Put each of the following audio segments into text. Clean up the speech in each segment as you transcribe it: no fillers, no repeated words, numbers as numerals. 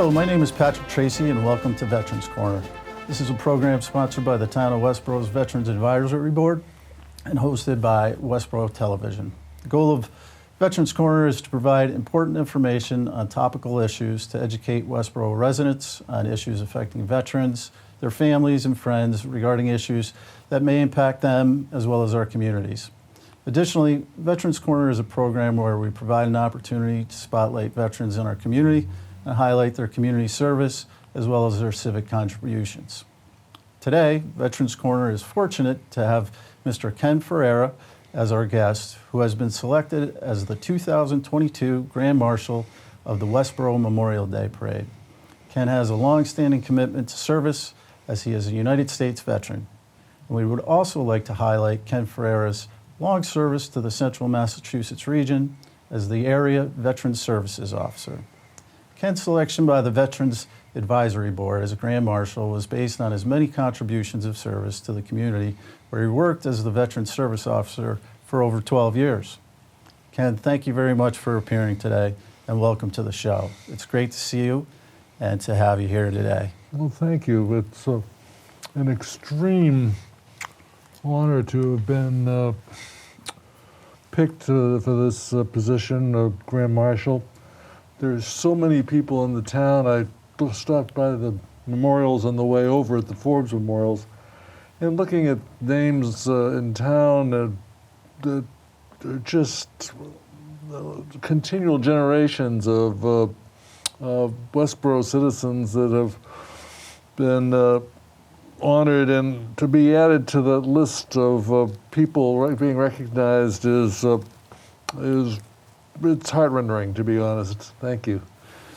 Hello, my name is Patrick Tracy and welcome to Veterans Corner. This is a program sponsored by the Town of Westborough's Veterans Advisory Board and hosted by Westborough Television. The goal of Veterans Corner is to provide important information on topical issues to educate Westborough residents on issues affecting veterans, their families and friends regarding issues that may impact them as well as our communities. Additionally, Veterans Corner is a program where we provide an opportunity to spotlight veterans in our community and highlight their community service as well as their civic contributions. Today, Veterans Corner is fortunate to have Mr. Ken Ferrera as our guest, who has been selected as the 2022 Grand Marshal of the Westborough Memorial Day Parade. Ken has a long-standing commitment to service as he is a United States veteran. And we would also like to highlight Ken Ferrera's long service to the Central Massachusetts region as the Area Veterans Services Officer. Ken's selection by the Veterans Advisory Board as a Grand Marshal was based on his many contributions of service to the community, where he worked as the Veterans Service Officer for over 12 years. Ken, thank you very much for appearing today and welcome to the show. It's great to see you and to have you here today. Well, thank you. It's an extreme honor to have been picked for this position of Grand Marshal. There's so many people in the town. I stopped by the memorials on the way over at the Forbes Memorials, and looking at names in town, they're just continual generations of Westborough citizens that have been honored, and to be added to the list of people being recognized is it's heart-rending, to be honest. Thank you.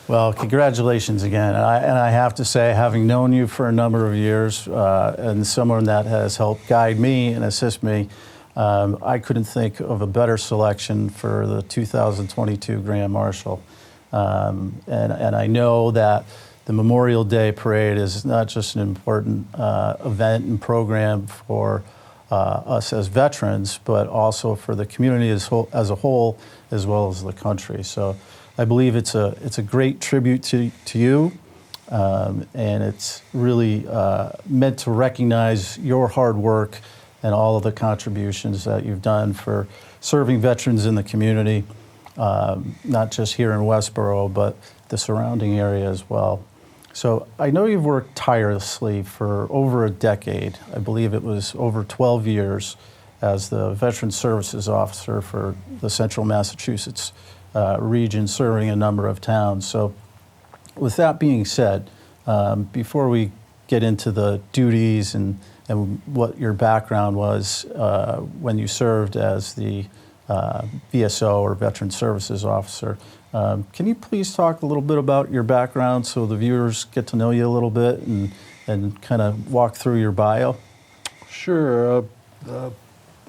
Well, congratulations again. And I have to say, having known you for a number of years and someone that has helped guide me and assist me, I couldn't think of a better selection for the 2022 Grand Marshal. And I know that the Memorial Day Parade is not just an important event and program for us as veterans, but also for the community as a whole, as well as the country. So I believe it's a great tribute to you, and it's really meant to recognize your hard work and all of the contributions that you've done for serving veterans in the community, not just here in Westborough, but the surrounding area as well. So I know you've worked tirelessly for over a decade. I believe it was over 12 years as the Veterans Services Officer for the Central Massachusetts region, serving a number of towns. So with that being said, before we get into the duties and what your background was when you served as the VSO or Veterans Services Officer, can you please talk a little bit about your background so the viewers get to know you a little bit and kind of walk through your bio? Sure.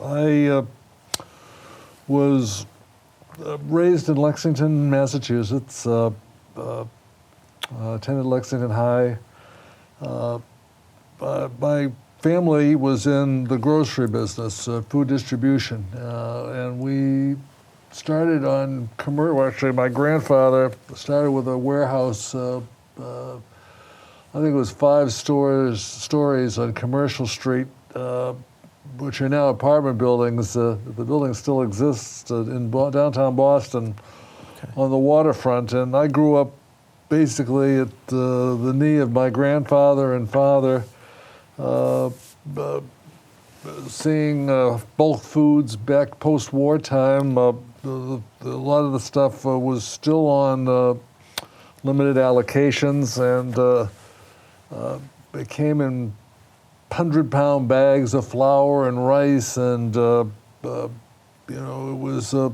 I was raised in Lexington, Massachusetts, attended Lexington High. My family was in the grocery business, food distribution, and we started on commercial. Actually, my grandfather started with a warehouse. I think it was 5 stories on Commercial Street, which are now apartment buildings. The building still exists in downtown Boston, okay, on the waterfront. And I grew up basically at the knee of my grandfather and father, seeing bulk foods back post-war time. A lot of the stuff was still on limited allocations, and it came in 100-pound bags of flour and rice, and it was it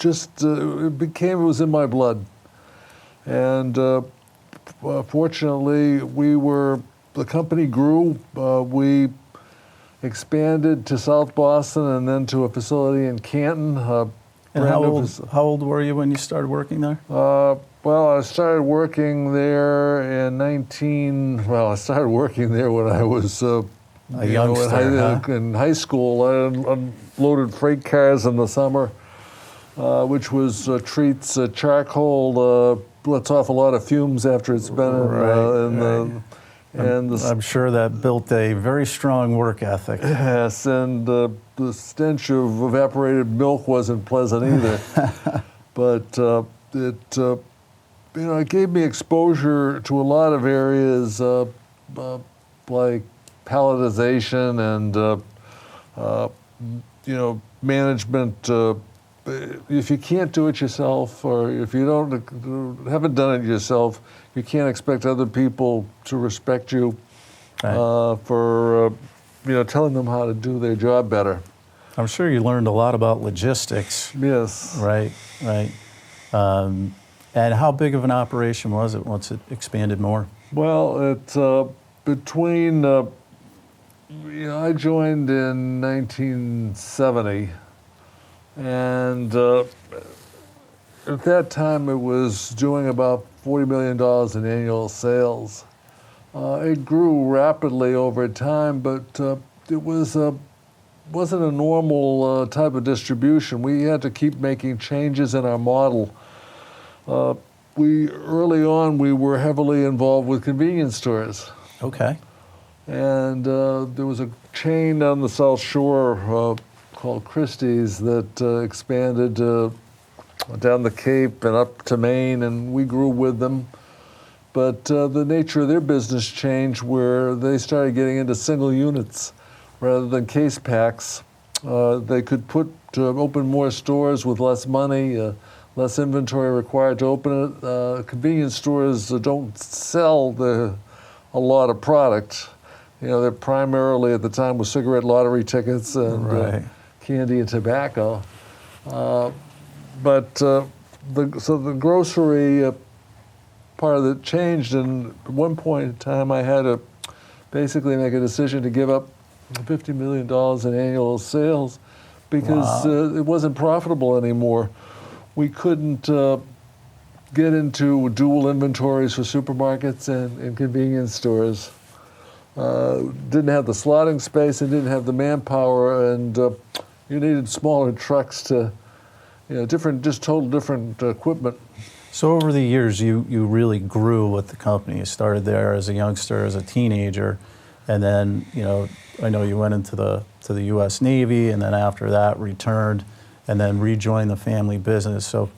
was in my blood. And fortunately, the company grew. We expanded to South Boston and then to a facility in Canton. And how old were you when you started working there? Well, I started working there in I started working there when I was a youngster, in high school. I unloaded freight cars in the summer, which was treats, charcoal lets off a lot of fumes after it's been I'm sure that built a very strong work ethic. Yes, and the stench of evaporated milk wasn't pleasant either. But it gave me exposure to a lot of areas like palletization and management. If you can't do it yourself, or if you haven't done it yourself, you can't expect other people to respect you for telling them how to do their job better. I'm sure you learned a lot about logistics. Yes. Right. And how big of an operation was it once it expanded more? Well, it's between. I joined in 1970. And at that time, it was doing about $40 million in annual sales. It grew rapidly over time, but it wasn't a normal type of distribution. We had to keep making changes in our model. Early on, we were heavily involved with convenience stores. Okay. And there was a chain on the South Shore called Christie's that expanded down the Cape and up to Maine, and we grew with them. But the nature of their business changed, where they started getting into single units rather than case packs. They could open more stores with less money, less inventory required to open it. Convenience stores don't sell a lot of product. They're primarily at the time was cigarette lottery tickets and candy and tobacco. But the grocery part of it changed, and at one point in time I had to basically make a decision to give up $50 million in annual sales because it wasn't profitable anymore. We couldn't get into dual inventories for supermarkets and convenience stores. Didn't have the slotting space and didn't have the manpower, and you needed smaller trucks to, total different equipment. So over the years, you really grew with the company. You started there as a youngster, as a teenager, and then I know you went into the U.S. Navy, and then after that returned, and then rejoined the family business. So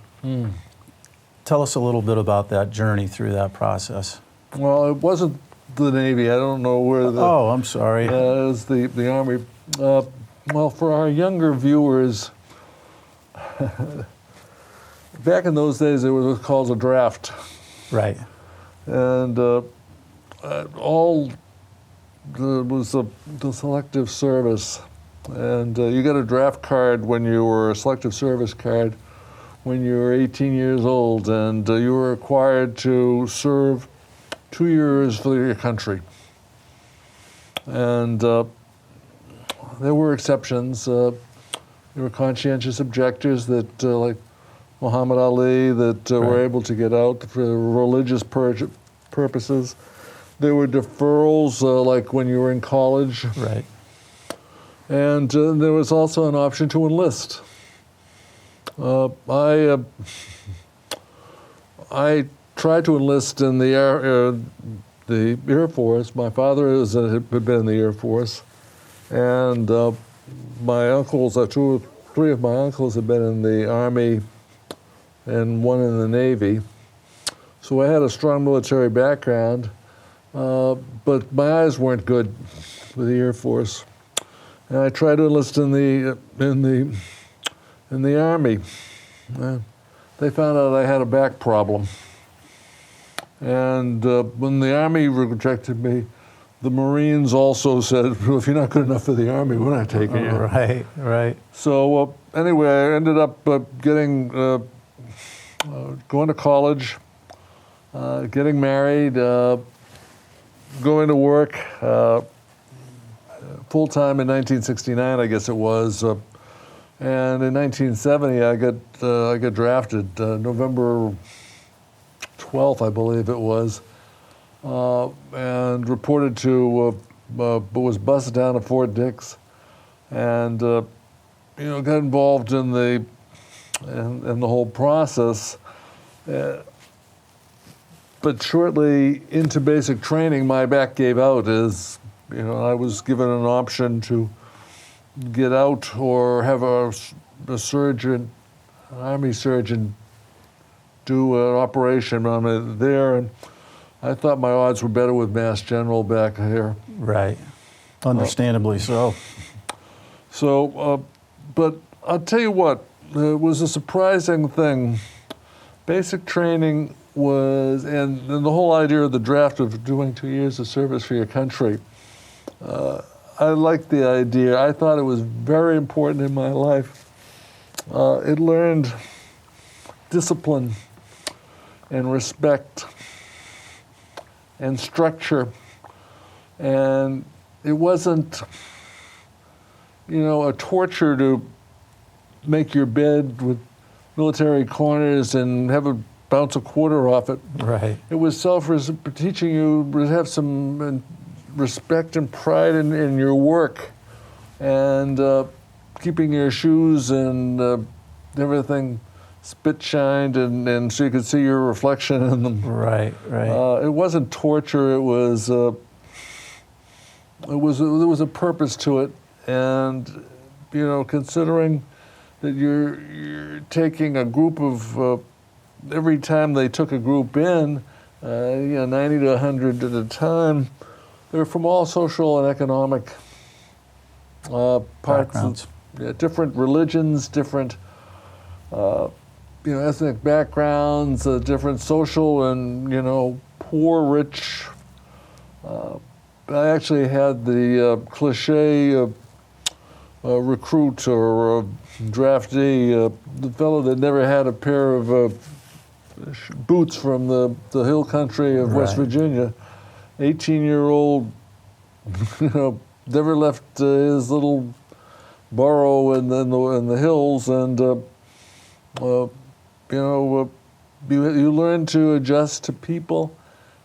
tell us a little bit about that journey through that process. Well, it wasn't the Navy. I don't know where the. Oh, I'm sorry. It was the Army. Well, for our younger viewers, back in those days, it was called a draft. Right. And was the selective service. And you got a draft card when you were a selective service card when you were 18 years old, and you were required to serve 2 years for your country. And there were exceptions. There were conscientious objectors that, like Muhammad Ali, that were able to get out for religious purposes. There were deferrals, like when you were in college. Right. And there was also an option to enlist. I tried to enlist in the Air Force. My father had been in the Air Force, and my uncles, 2 or 3 of my uncles had been in the Army and 1 in the Navy. So I had a strong military background, but my eyes weren't good with the Air Force. And I tried to enlist in the Army. They found out I had a back problem. And when the Army rejected me, the Marines also said, well, if you're not good enough for the Army, we're not taking you. Right. So anyway, I ended up going to college, getting married, going to work full-time in 1969, I guess it was. And in 1970, I got drafted, November 12th, I believe it was, and reported to, was bused down to Fort Dix, and got involved in the whole process. but shortly into basic training, my back gave out as, I was given an option to get out or have a surgeon, an Army surgeon, do an operation on me there. And I thought my odds were better with Mass General back here. Right. Understandably so. So, but I'll tell you what, it was a surprising thing. Basic training was, and the whole idea of the draft of doing 2 years of service for your country, I liked the idea. I thought it was very important in my life. It learned discipline and respect and structure, and it wasn't, a torture to make your bed with military corners and have a bounce a quarter off it. Right. It was teaching you to have some respect and pride in your work, and keeping your shoes and everything spit shined, and so you could see your reflection in them. Right, right. It wasn't torture. It was there was a purpose to it, and considering that you're taking a group of every time they took a group in, 90 to 100 at a time. They're from all social and economic parts, Backgrounds. Different religions, different ethnic backgrounds, different social and poor, rich. I actually had the cliche recruit or draftee, the fellow that never had a pair of boots from the hill country of West Right. Virginia. 18-year-old, never left his little burrow in the hills, and you learn to adjust to people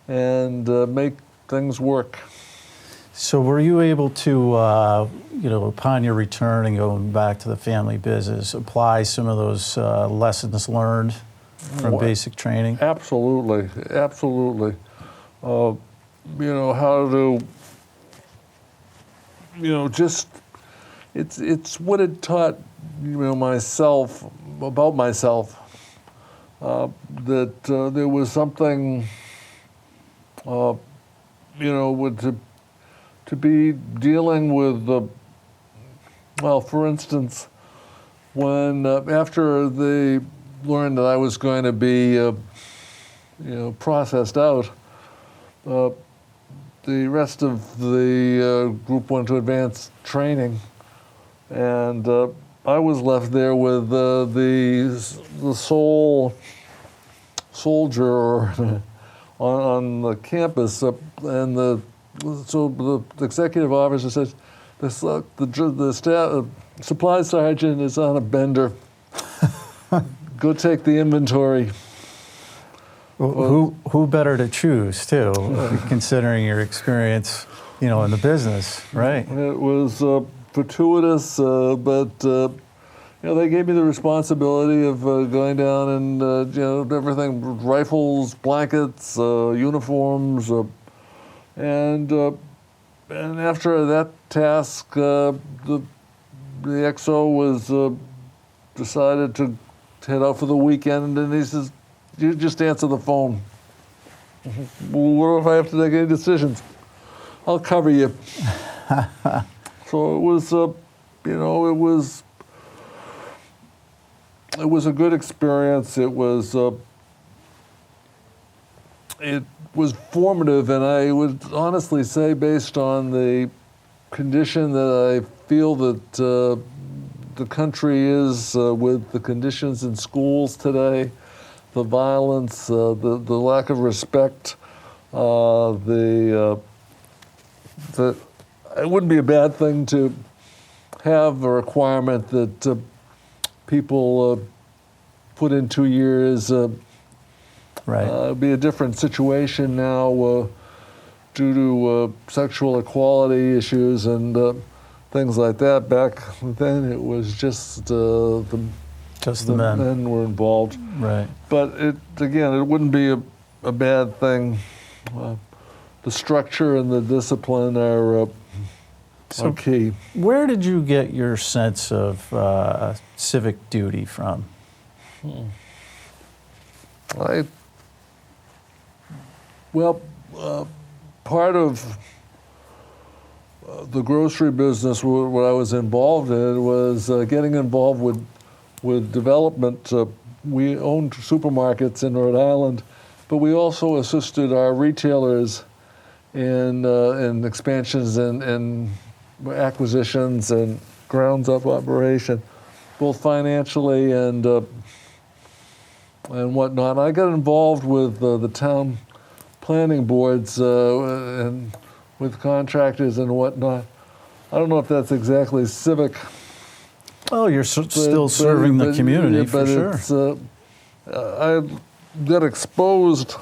and make things work. So were you able to, upon your return and going back to the family business, apply some of those lessons learned from basic training? Absolutely, absolutely. How to, just, it's what it taught, myself, about myself, that there was something, to be dealing with, for instance, when after they learned that I was going to be, processed out, the rest of the group went to advanced training, and I was left there with the sole soldier on the campus, and so the executive officer says, the staff, supply sergeant is on a bender. Go take the inventory. Well, who better to choose, too, considering your experience, in the business, right? It was fortuitous, but they gave me the responsibility of going down and everything, rifles, blankets, uniforms, and after that task, the XO was decided to head out for the weekend, and he says, "You just answer the phone. Well, what if I have to make any decisions? I'll cover you." So it was, it was a good experience. It was formative, and I would honestly say, based on the condition that I feel that the country is with the conditions in schools today, the violence, the lack of respect, it wouldn't be a bad thing to have a requirement that people put in 2 years. Right. It'd be a different situation now due to sexual equality issues and things like that. Back then, it was just the Just the men. men were involved. Right. But it wouldn't be a bad thing. The structure and the discipline are key. Where did you get your sense of civic duty from? Part of the grocery business, what I was involved in, was getting involved with development. We owned supermarkets in Rhode Island, but we also assisted our retailers in expansions and acquisitions and grounds-up operation, both financially and whatnot. I got involved with the town planning boards and with contractors and whatnot. I don't know if that's exactly civic. Well, you're still serving the community, for sure. I got exposed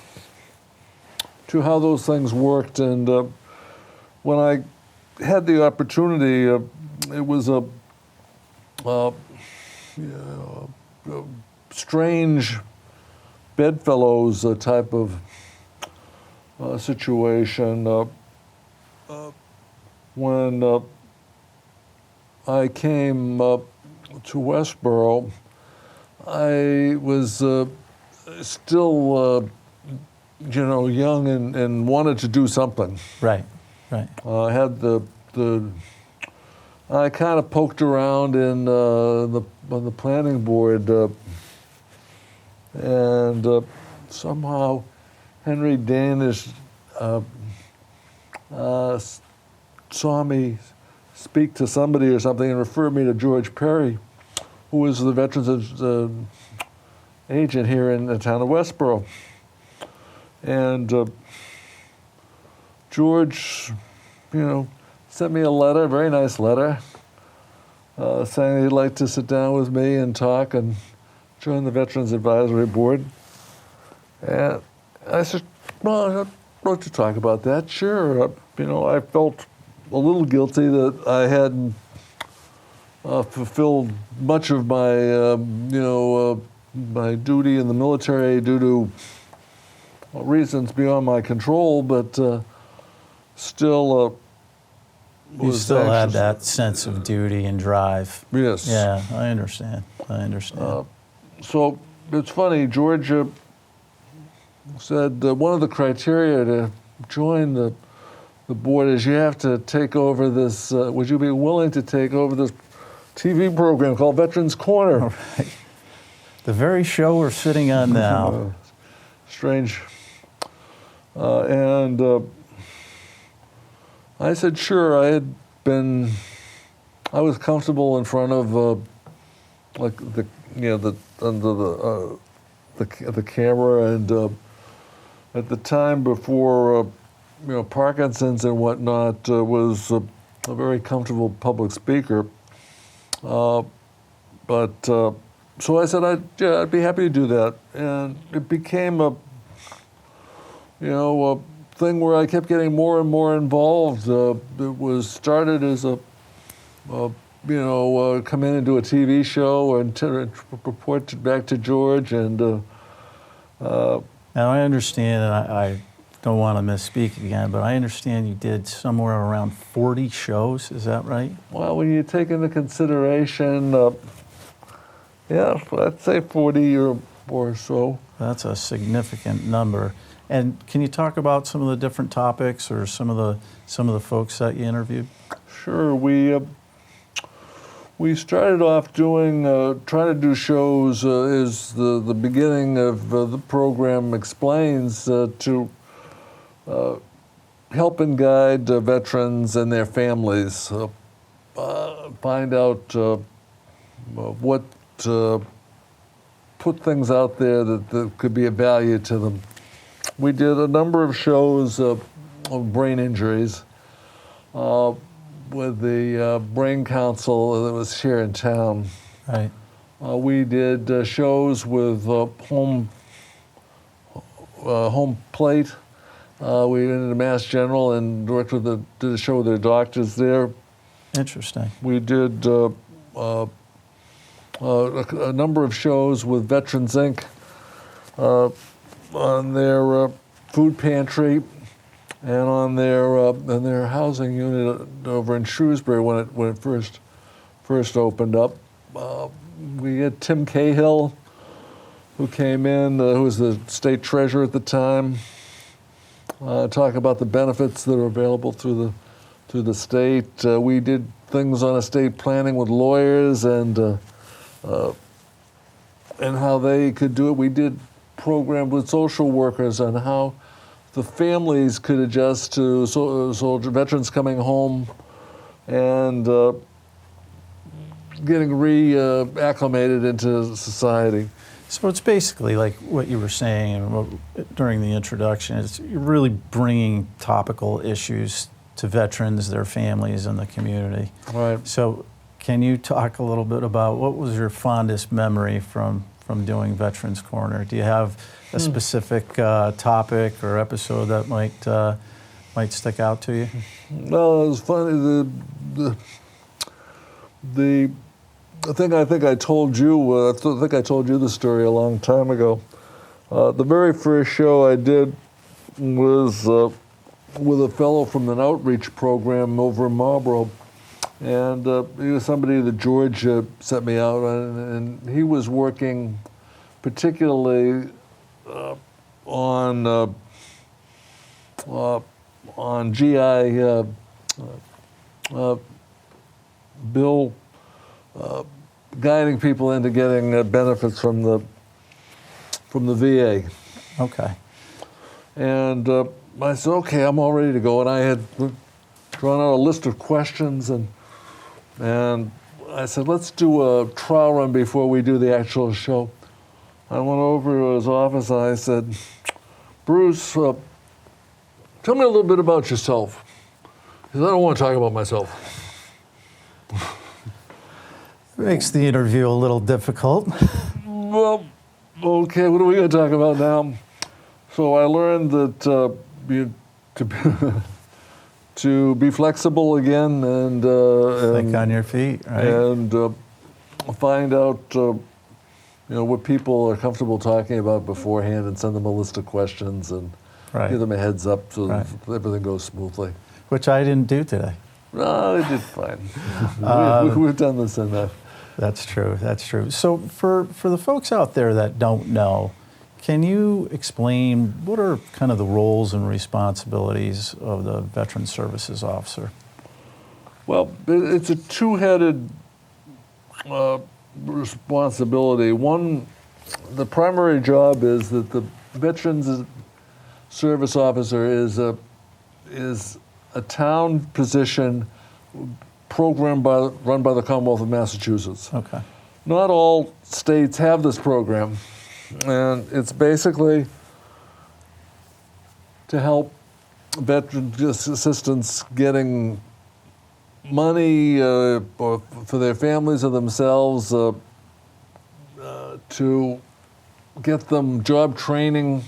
to how those things worked, and when I had the opportunity, it was a strange bedfellows type of situation. When I came to Westborough, I was still, young and wanted to do something. Right. I had I kind of poked around on the planning board, and somehow Henry Danish saw me speak to somebody or something and referred me to George Perry, who was the veterans agent here in the town of Westborough. And George, sent me a letter, a very nice letter, saying he'd like to sit down with me and talk and join the Veterans Advisory Board. And I said, well, I'd like to talk about that, sure. I felt a little guilty that I hadn't fulfilled much of my, my duty in the military due to reasons beyond my control, but still you still had that sense of duty and drive. Yes. Yeah, I understand. So it's funny, George said one of the criteria to join the board is you have to take over this, would you be willing to take over this TV program called Veterans Corner? All right. The very show we're sitting on now. Strange. And I said, sure. I was comfortable in front of the camera, and at the time before Parkinson's and whatnot, was a very comfortable public speaker. So I said, I'd be happy to do that, and it became a thing where I kept getting more and more involved. It was started as come in and do a TV show and report back to George, and now I understand, and I don't want to misspeak again, but I understand you did somewhere around 40 shows. Is that right? Well, when you take into consideration, I'd say 40 or so. That's a significant number. And can you talk about some of the different topics or some of the folks that you interviewed? Sure. We started off doing trying to do shows as the beginning of the program explains to help and guide veterans and their families, find out what put things out there that could be of value to them. We did a number of shows of brain injuries with the Brain Council that was here in town. Right. We did shows with home plate. We went into Mass General and did a show with their doctors there. Interesting. We did a number of shows with Veterans Inc. food pantry and on their housing unit over in Shrewsbury when it first opened up. We had Tim Cahill, who came in, who was the state treasurer at the time, talk about the benefits that are available through the state. We did things on estate planning with lawyers and how they could do it. We did programs with social workers on how the families could adjust to soldier veterans coming home and getting reacclimated into society. So it's basically like what you were saying during the introduction. You're really bringing topical issues to veterans, their families, and the community. Right. So can you talk a little bit about what was your fondest memory from doing Veterans Corner? Do you have a specific topic or episode that might stick out to you? Well, it was funny. I think I told you. I think I told you the story a long time ago. The very first show I did was with a fellow from an outreach program over in Marshal, and he was somebody that George sent me out on, and he was working particularly on GI bill. Guiding people into getting benefits from the VA. Okay. And I said, okay, I'm all ready to go. And I had drawn out a list of questions, and I said, let's do a trial run before we do the actual show. I went over to his office and I said, Bruce, tell me a little bit about yourself. He said, I don't want to talk about myself. Makes the interview a little difficult. Well, okay, what are we going to talk about now? So I learned that to be flexible again and think on your feet, right? And find out what people are comfortable talking about beforehand, and send them a list of questions and give them a heads up so that everything goes smoothly. Which I didn't do today. No, I did fine. We've done this enough. That's true. That's true. So for the folks out there that don't know, can you explain what are kind of the roles and responsibilities of the Veteran Services Officer? Well, it's a two-headed responsibility. One, the primary job is that the Veterans Service Officer is a town position program run by the Commonwealth of Massachusetts. Okay. Not all states have this program, and it's basically to help veteran assistants getting money for their families or themselves to get them job training.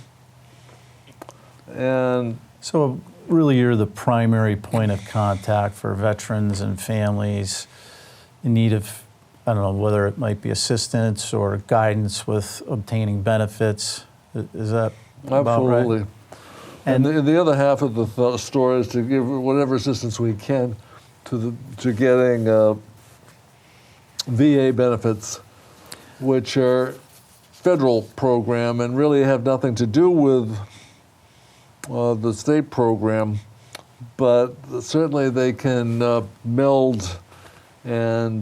And so really you're the primary point of contact for veterans and families in need of, I don't know, whether it might be assistance or guidance with obtaining benefits. Is that about right? Absolutely. And the other half of the story is to give whatever assistance we can to getting VA benefits, which are federal program and really have nothing to do with the state program, but certainly they can meld and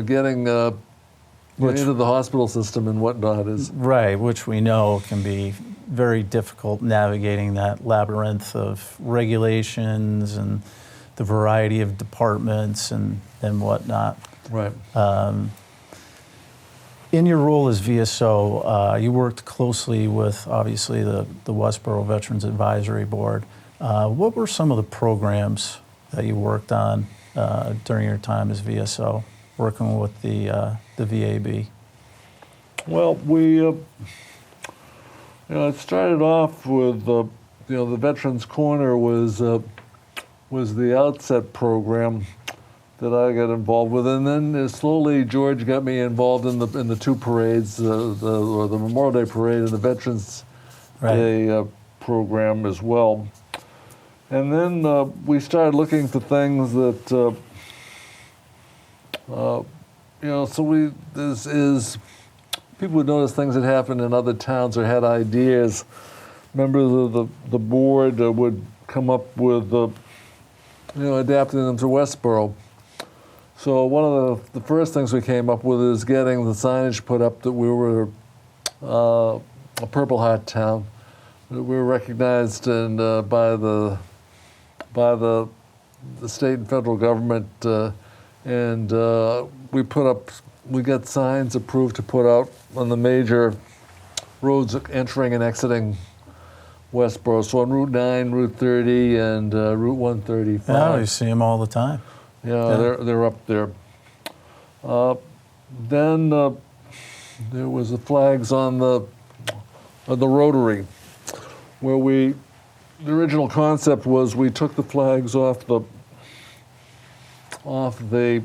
getting into the hospital system and whatnot is right, which we know can be very difficult navigating that labyrinth of regulations and the variety of departments and whatnot. right. In your role as VSO, you worked closely with, obviously, the Westborough Veterans Advisory Board. What were some of the programs that you worked on during your time as VSO, working with the VAB? Well, it started off with the Veterans Corner was the outset program that I got involved with, and then slowly George got me involved in the two parades, the Memorial Day Parade and the Veterans Right. Day program as well. And then we started looking for things that, people would notice things that happened in other towns or had ideas. Members of the board would come up with, adapting them to Westborough. So one of the first things we came up with is getting the signage put up that we were a Purple Heart town. That we were recognized by the state and federal government, and we got signs approved to put out on the major roads entering and exiting Westborough. So on Route 9, Route 30, and Route 135. Yeah, you see them all the time. Yeah, they're up there. Then there was the flags on the Rotary, where the original concept was we took the flags off the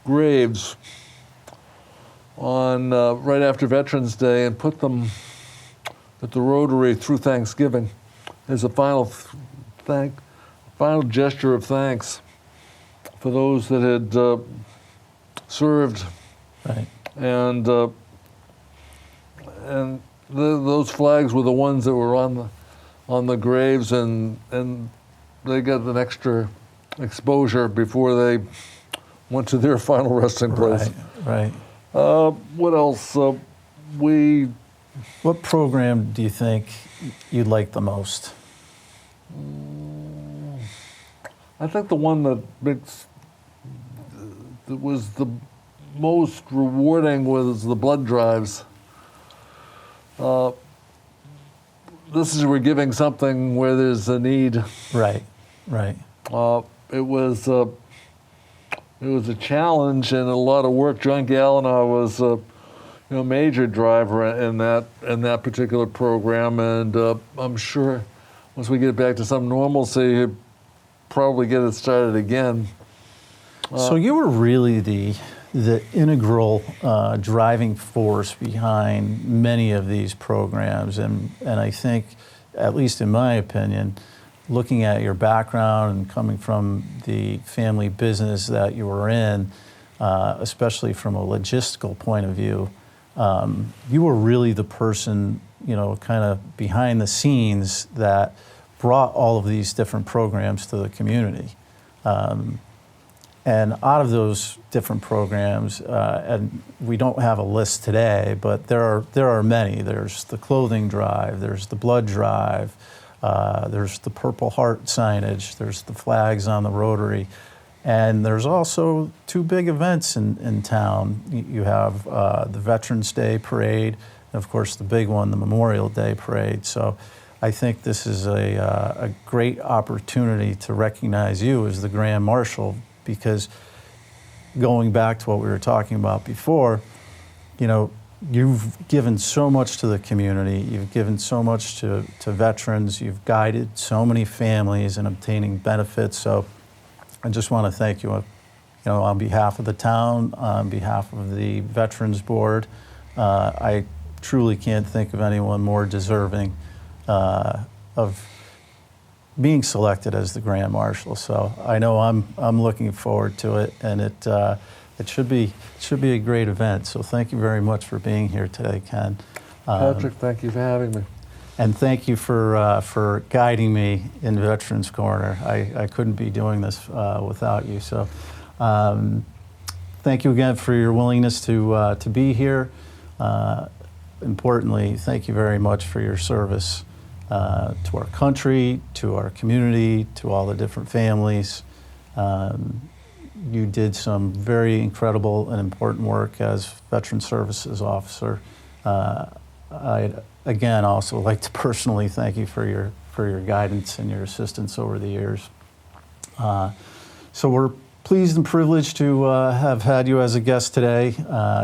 graves on right after Veterans Day and put them at the Rotary through Thanksgiving as a final gesture of thanks for those that had served. Right. And those flags were the ones that were on the graves, and they got an extra exposure before they went to their final resting place. Right. What else? What program do you think you like the most? I think the one that was the most rewarding was the blood drives. This is we're giving something where there's a need. Right. It was a challenge and a lot of work. John Gallina was a major driver in that particular program, and I'm sure once we get back to some normalcy, he'll probably get it started again. So you were really the integral driving force behind many of these programs, and I think, at least in my opinion, looking at your background and coming from the family business that you were in, especially from a logistical point of view, you were really the person, kind of behind the scenes that brought all of these different programs to the community. And out of those different programs, and we don't have a list today, but there are many. There's the clothing drive, there's the blood drive, there's the Purple Heart signage, there's the flags on the Rotary, and there's also two big events in town. You have the Veterans Day Parade, and of course the big one, the Memorial Day Parade. So I think this is a great opportunity to recognize you as the Grand Marshal, because going back to what we were talking about before, you've given so much to the community, you've given so much to veterans, you've guided so many families in obtaining benefits. So I just want to thank you, on behalf of the town, on behalf of the Veterans Board. I truly can't think of anyone more deserving of being selected as the Grand Marshal. So I know I'm looking forward to it, and it should be a great event. So thank you very much for being here today, Ken. Patrick, thank you for having me. And thank you for guiding me in Veterans Corner. I couldn't be doing this without you. So thank you again for your willingness to be here. Importantly, thank you very much for your service to our country, to our community, to all the different families. You did some very incredible and important work as Veteran Services Officer. I'd again also like to personally thank you for your guidance and your assistance over the years. So we're pleased and privileged to have had you as a guest today,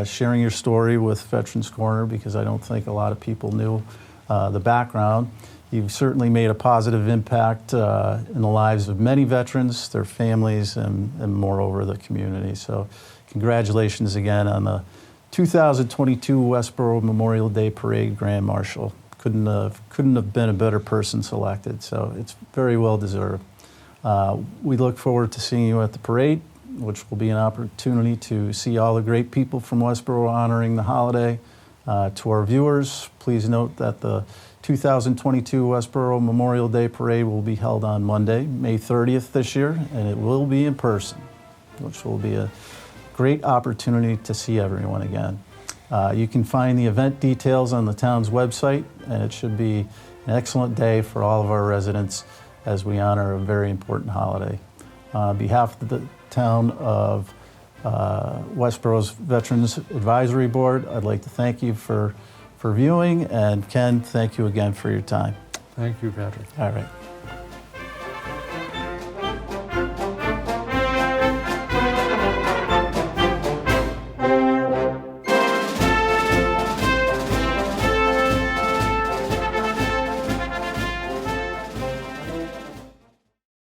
sharing your story with Veterans Corner, because I don't think a lot of people knew the background. You've certainly made a positive impact in the lives of many veterans, their families, and moreover, the community. So congratulations again on the 2022 Westborough Memorial Day Parade Grand Marshal. couldn't have been a better person selected. So it's very well deserved. We look forward to seeing you at the parade, which will be an opportunity to see all the great people from Westborough honoring the holiday. To our viewers, please note that the 2022 Westborough Memorial Day Parade will be held on Monday, May 30th this year, and it will be in person, which will be a great opportunity to see everyone again. You can find the event details on the town's website, and it should be an excellent day for all of our residents as we honor a very important holiday. On behalf of the town of Westborough's Veterans Advisory Board, I'd like to thank you for viewing, and Ken, thank you again for your time. Thank you, Patrick. All right.